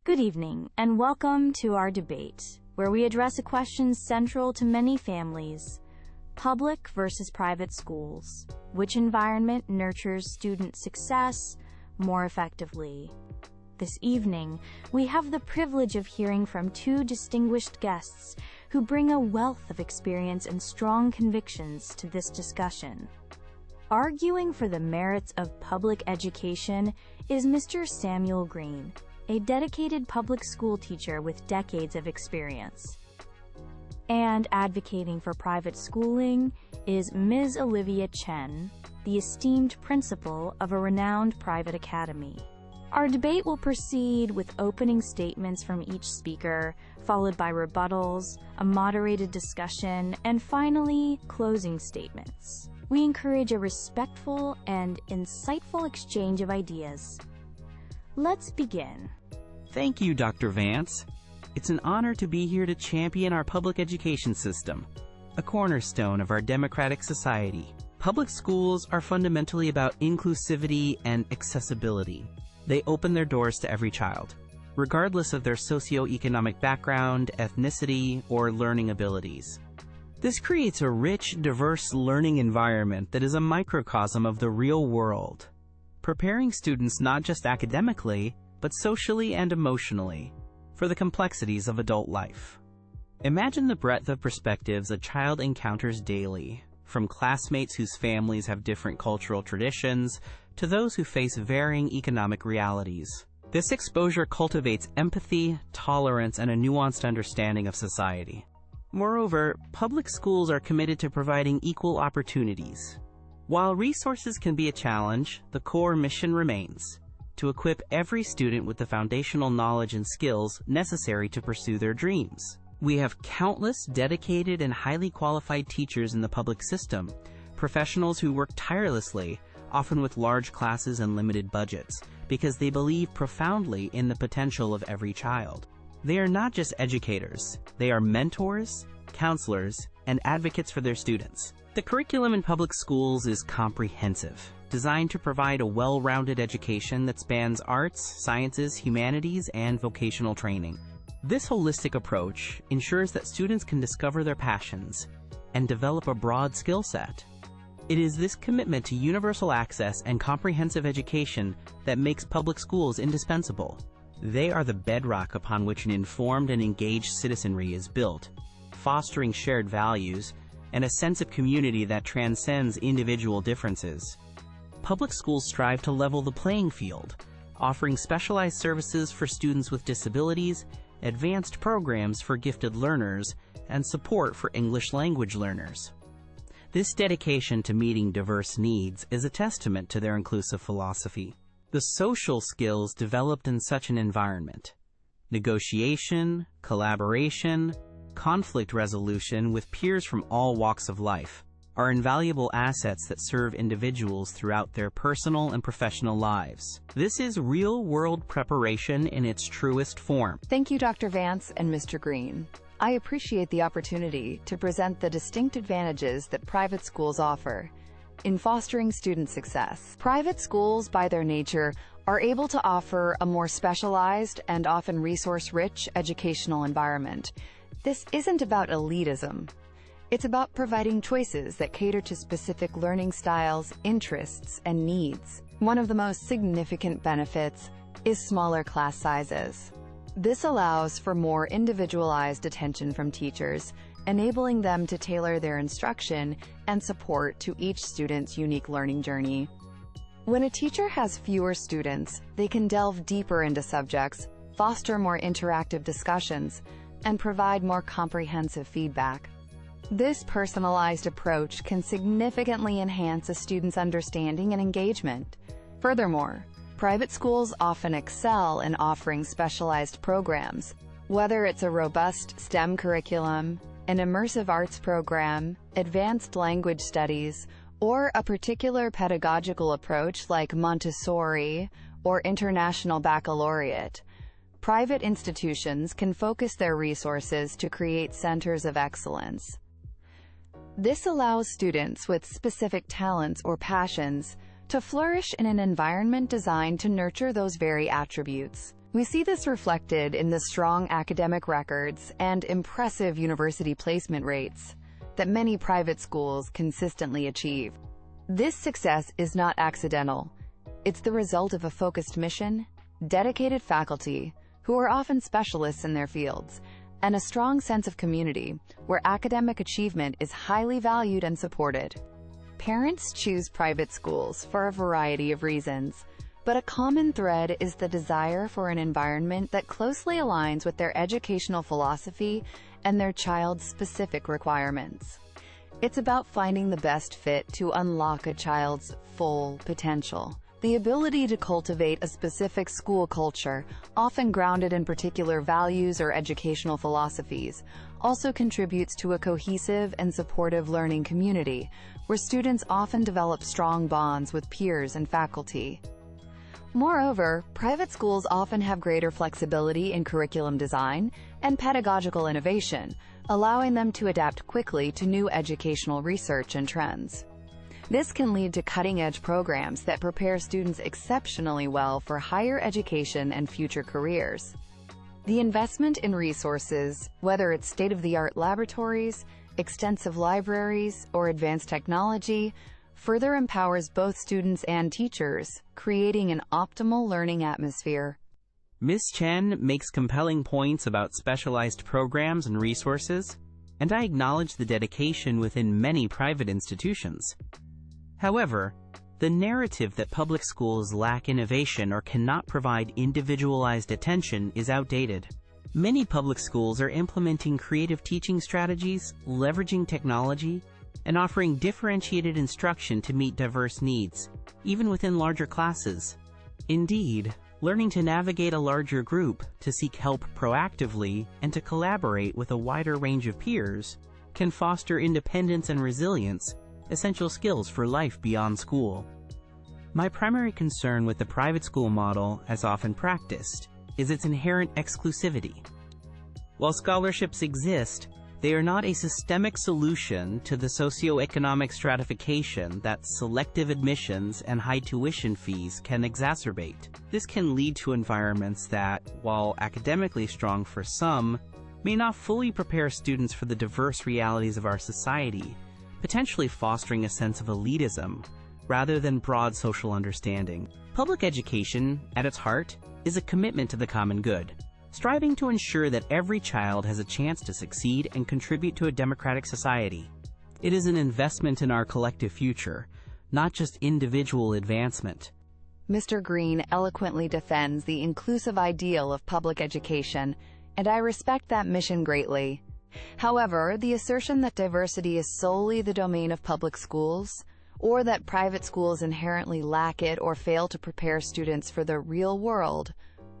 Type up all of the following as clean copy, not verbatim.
Good evening, and welcome to our debate, where we address a question central to many families: public versus private schools. Which environment nurtures student success more effectively? This evening, we have the privilege of hearing from two distinguished guests who bring a wealth of experience and strong convictions to this discussion. Arguing for the merits of public education is Mr. Samuel Green, a dedicated public school teacher with decades of experience. And advocating for private schooling is Ms. Olivia Chen, the esteemed principal of a renowned private academy. Our debate will proceed with opening statements from each speaker, followed by rebuttals, a moderated discussion, and finally, closing statements. We encourage a respectful and insightful exchange of ideas. Let's begin. Thank you, Dr. Vance. It's an honor to be here to champion our public education system, a cornerstone of our democratic society. Public schools are fundamentally about inclusivity and accessibility. They open their doors to every child, regardless of their socioeconomic background, ethnicity, or learning abilities. This creates a rich, diverse learning environment that is a microcosm of the real world, preparing students not just academically, but socially and emotionally for the complexities of adult life. Imagine the breadth of perspectives a child encounters daily, from classmates whose families have different cultural traditions to those who face varying economic realities. This exposure cultivates empathy, tolerance, and a nuanced understanding of society. Moreover, public schools are committed to providing equal opportunities. While resources can be a challenge, the core mission remains: to equip every student with the foundational knowledge and skills necessary to pursue their dreams. We have countless dedicated and highly qualified teachers in the public system, professionals who work tirelessly, often with large classes and limited budgets, because they believe profoundly in the potential of every child. They are not just educators, they are mentors, counselors, and advocates for their students. The curriculum in public schools is comprehensive, designed to provide a well-rounded education that spans arts, sciences, humanities, and vocational training. This holistic approach ensures that students can discover their passions and develop a broad skill set. It is this commitment to universal access and comprehensive education that makes public schools indispensable. They are the bedrock upon which an informed and engaged citizenry is built, fostering shared values and a sense of community that transcends individual differences. Public schools strive to level the playing field, offering specialized services for students with disabilities, advanced programs for gifted learners, and support for English language learners. This dedication to meeting diverse needs is a testament to their inclusive philosophy. The social skills developed in such an environment, negotiation, collaboration, conflict resolution with peers from all walks of life, are invaluable assets that serve individuals throughout their personal and professional lives. This is real-world preparation in its truest form. Thank you, Dr. Vance and Mr. Green. I appreciate the opportunity to present the distinct advantages that private schools offer in fostering student success. Private schools, by their nature, are able to offer a more specialized and often resource-rich educational environment. This isn't about elitism. It's about providing choices that cater to specific learning styles, interests, and needs. One of the most significant benefits is smaller class sizes. This allows for more individualized attention from teachers, enabling them to tailor their instruction and support to each student's unique learning journey. When a teacher has fewer students, they can delve deeper into subjects, foster more interactive discussions, and provide more comprehensive feedback. This personalized approach can significantly enhance a student's understanding and engagement. Furthermore, private schools often excel in offering specialized programs. Whether it's a robust STEM curriculum, an immersive arts program, advanced language studies, or a particular pedagogical approach like Montessori or International Baccalaureate, private institutions can focus their resources to create centers of excellence. This allows students with specific talents or passions to flourish in an environment designed to nurture those very attributes. We see this reflected in the strong academic records and impressive university placement rates that many private schools consistently achieve. This success is not accidental. It's the result of a focused mission, dedicated faculty, who are often specialists in their fields, and a strong sense of community, where academic achievement is highly valued and supported. Parents choose private schools for a variety of reasons, but a common thread is the desire for an environment that closely aligns with their educational philosophy and their child's specific requirements. It's about finding the best fit to unlock a child's full potential. The ability to cultivate a specific school culture, often grounded in particular values or educational philosophies, also contributes to a cohesive and supportive learning community, where students often develop strong bonds with peers and faculty. Moreover, private schools often have greater flexibility in curriculum design and pedagogical innovation, allowing them to adapt quickly to new educational research and trends. This can lead to cutting-edge programs that prepare students exceptionally well for higher education and future careers. The investment in resources, whether it's state-of-the-art laboratories, extensive libraries, or advanced technology, further empowers both students and teachers, creating an optimal learning atmosphere. Ms. Chen makes compelling points about specialized programs and resources, and I acknowledge the dedication within many private institutions. However, the narrative that public schools lack innovation or cannot provide individualized attention is outdated. Many public schools are implementing creative teaching strategies, leveraging technology, and offering differentiated instruction to meet diverse needs, even within larger classes. Indeed, learning to navigate a larger group, to seek help proactively, and to collaborate with a wider range of peers can foster independence and resilience, essential skills for life beyond school. My primary concern with the private school model, as often practiced, is its inherent exclusivity. While scholarships exist, they are not a systemic solution to the socioeconomic stratification that selective admissions and high tuition fees can exacerbate. This can lead to environments that, while academically strong for some, may not fully prepare students for the diverse realities of our society, potentially fostering a sense of elitism rather than broad social understanding. Public education, at its heart, is a commitment to the common good, striving to ensure that every child has a chance to succeed and contribute to a democratic society. It is an investment in our collective future, not just individual advancement. Mr. Green eloquently defends the inclusive ideal of public education, and I respect that mission greatly. However, the assertion that diversity is solely the domain of public schools, or that private schools inherently lack it or fail to prepare students for the real world,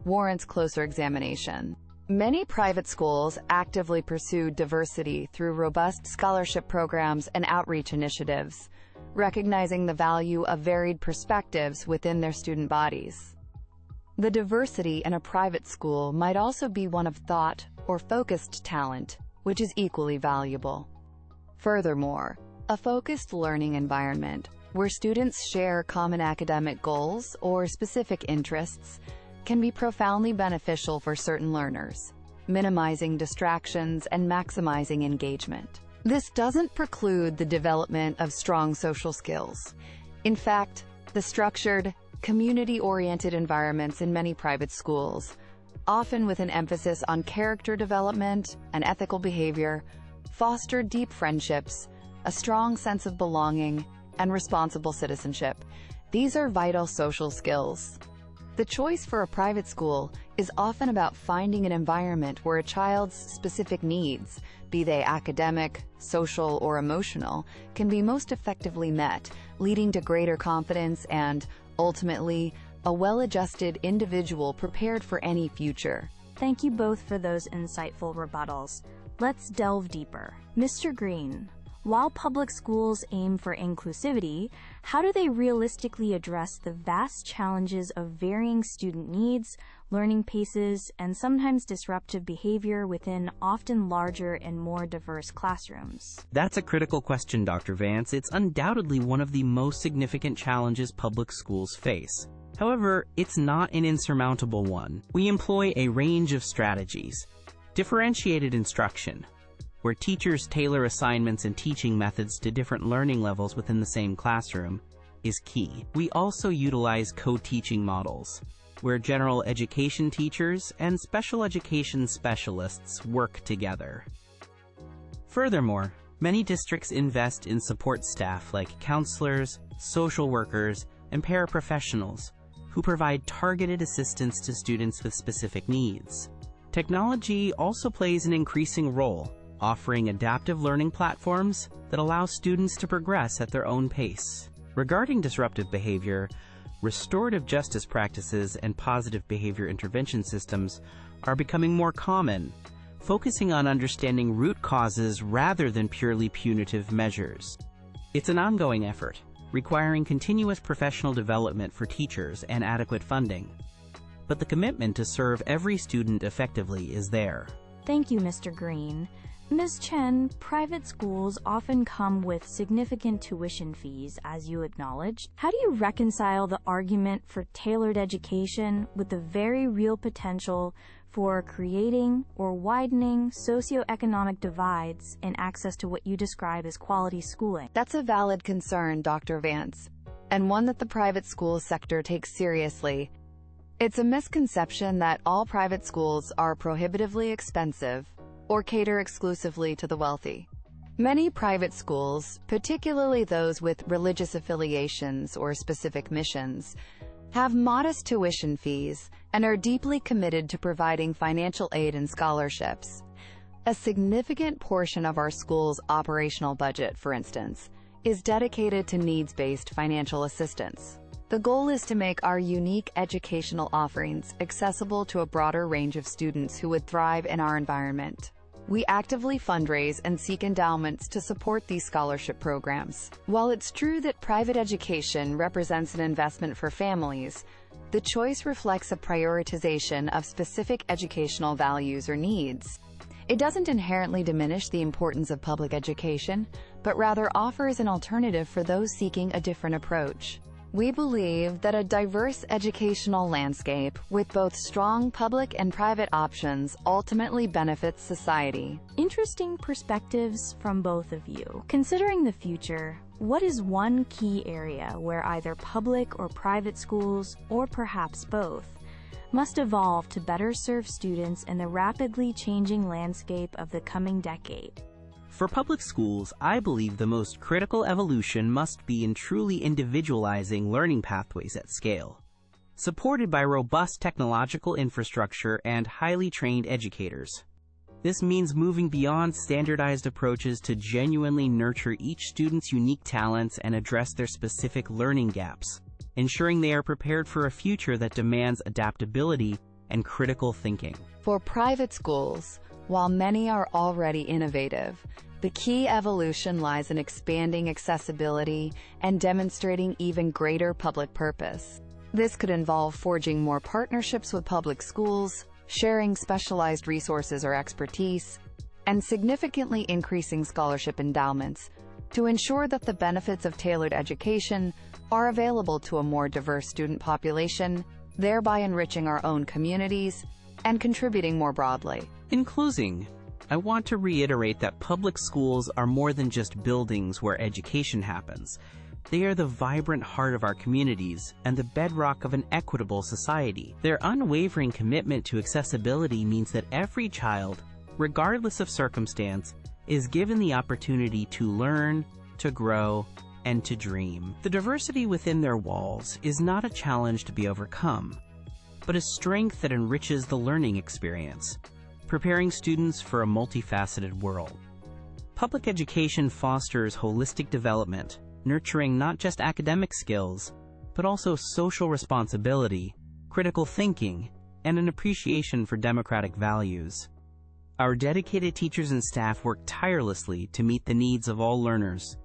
warrants closer examination. Many private schools actively pursue diversity through robust scholarship programs and outreach initiatives, recognizing the value of varied perspectives within their student bodies. The diversity in a private school might also be one of thought or focused talent, which is equally valuable. Furthermore, a focused learning environment, where students share common academic goals or specific interests, can be profoundly beneficial for certain learners, minimizing distractions and maximizing engagement. This doesn't preclude the development of strong social skills. In fact, the structured, community-oriented environments in many private schools, often with an emphasis on character development and ethical behavior, foster deep friendships, a strong sense of belonging, and responsible citizenship. These are vital social skills. The choice for a private school is often about finding an environment where a child's specific needs, be they academic, social, or emotional, can be most effectively met, leading to greater confidence and, ultimately, a well-adjusted individual prepared for any future. Thank you both for those insightful rebuttals. Let's delve deeper. Mr. Green, while public schools aim for inclusivity, how do they realistically address the vast challenges of varying student needs, learning paces, and sometimes disruptive behavior within often larger and more diverse classrooms? That's a critical question, Dr. Vance. It's undoubtedly one of the most significant challenges public schools face. However, it's not an insurmountable one. We employ a range of strategies. Differentiated instruction, where teachers tailor assignments and teaching methods to different learning levels within the same classroom, is key. We also utilize co-teaching models, where general education teachers and special education specialists work together. Furthermore, many districts invest in support staff like counselors, social workers, and paraprofessionals who provide targeted assistance to students with specific needs. Technology also plays an increasing role, offering adaptive learning platforms that allow students to progress at their own pace. Regarding disruptive behavior, restorative justice practices and positive behavior intervention systems are becoming more common, focusing on understanding root causes rather than purely punitive measures. It's an ongoing effort, requiring continuous professional development for teachers and adequate funding. But the commitment to serve every student effectively is there. Thank you, Mr. Green. Ms. Chen, private schools often come with significant tuition fees, as you acknowledged. How do you reconcile the argument for tailored education with the very real potential for creating or widening socioeconomic divides in access to what you describe as quality schooling? That's a valid concern, Dr. Vance, and one that the private school sector takes seriously. It's a misconception that all private schools are prohibitively expensive or cater exclusively to the wealthy. Many private schools, particularly those with religious affiliations or specific missions, have modest tuition fees and are deeply committed to providing financial aid and scholarships. A significant portion of our school's operational budget, for instance, is dedicated to needs-based financial assistance. The goal is to make our unique educational offerings accessible to a broader range of students who would thrive in our environment. We actively fundraise and seek endowments to support these scholarship programs. While it's true that private education represents an investment for families, the choice reflects a prioritization of specific educational values or needs. It doesn't inherently diminish the importance of public education, but rather offers an alternative for those seeking a different approach. We believe that a diverse educational landscape with both strong public and private options ultimately benefits society. Interesting perspectives from both of you. Considering the future, what is one key area where either public or private schools, or perhaps both, must evolve to better serve students in the rapidly changing landscape of the coming decade? For public schools, I believe the most critical evolution must be in truly individualizing learning pathways at scale, supported by robust technological infrastructure and highly trained educators. This means moving beyond standardized approaches to genuinely nurture each student's unique talents and address their specific learning gaps, ensuring they are prepared for a future that demands adaptability and critical thinking. For private schools, while many are already innovative, the key evolution lies in expanding accessibility and demonstrating even greater public purpose. This could involve forging more partnerships with public schools, sharing specialized resources or expertise, and significantly increasing scholarship endowments to ensure that the benefits of tailored education are available to a more diverse student population, thereby enriching our own communities and contributing more broadly. In closing, I want to reiterate that public schools are more than just buildings where education happens. They are the vibrant heart of our communities and the bedrock of an equitable society. Their unwavering commitment to accessibility means that every child, regardless of circumstance, is given the opportunity to learn, to grow, and to dream. The diversity within their walls is not a challenge to be overcome, but a strength that enriches the learning experience, preparing students for a multifaceted world. Public education fosters holistic development, nurturing not just academic skills, but also social responsibility, critical thinking, and an appreciation for democratic values. Our dedicated teachers and staff work tirelessly to meet the needs of all learners.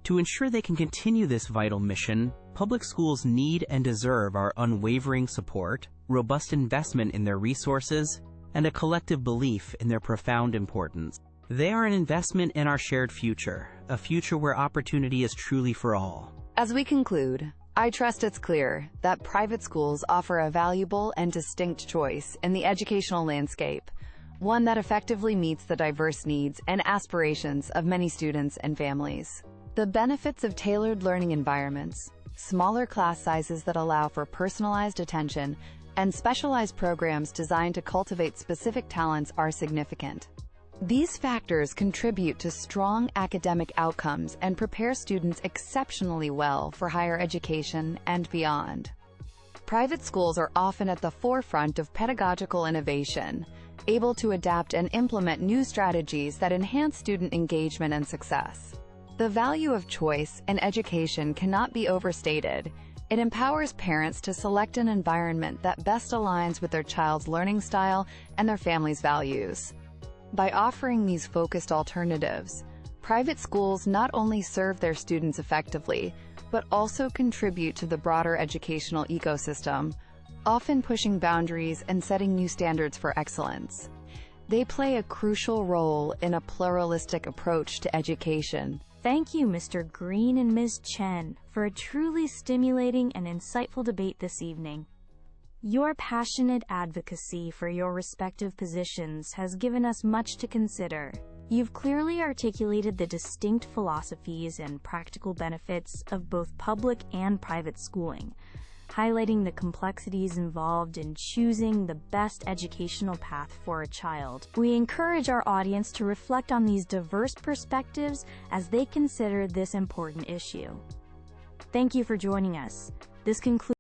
To ensure they can continue this vital mission, public schools need and deserve our unwavering support, robust investment in their resources, and a collective belief in their profound importance. They are an investment in our shared future, a future where opportunity is truly for all. As we conclude, I trust it's clear that private schools offer a valuable and distinct choice in the educational landscape, one that effectively meets the diverse needs and aspirations of many students and families. The benefits of tailored learning environments, smaller class sizes that allow for personalized attention, and specialized programs designed to cultivate specific talents are significant. These factors contribute to strong academic outcomes and prepare students exceptionally well for higher education and beyond. Private schools are often at the forefront of pedagogical innovation, able to adapt and implement new strategies that enhance student engagement and success. The value of choice in education cannot be overstated. It empowers parents to select an environment that best aligns with their child's learning style and their family's values. By offering these focused alternatives, private schools not only serve their students effectively, but also contribute to the broader educational ecosystem, often pushing boundaries and setting new standards for excellence. They play a crucial role in a pluralistic approach to education. Thank you, Mr. Green and Ms. Chen, for a truly stimulating and insightful debate this evening. Your passionate advocacy for your respective positions has given us much to consider. You've clearly articulated the distinct philosophies and practical benefits of both public and private schooling, highlighting the complexities involved in choosing the best educational path for a child. We encourage our audience to reflect on these diverse perspectives as they consider this important issue. Thank you for joining us. This concludes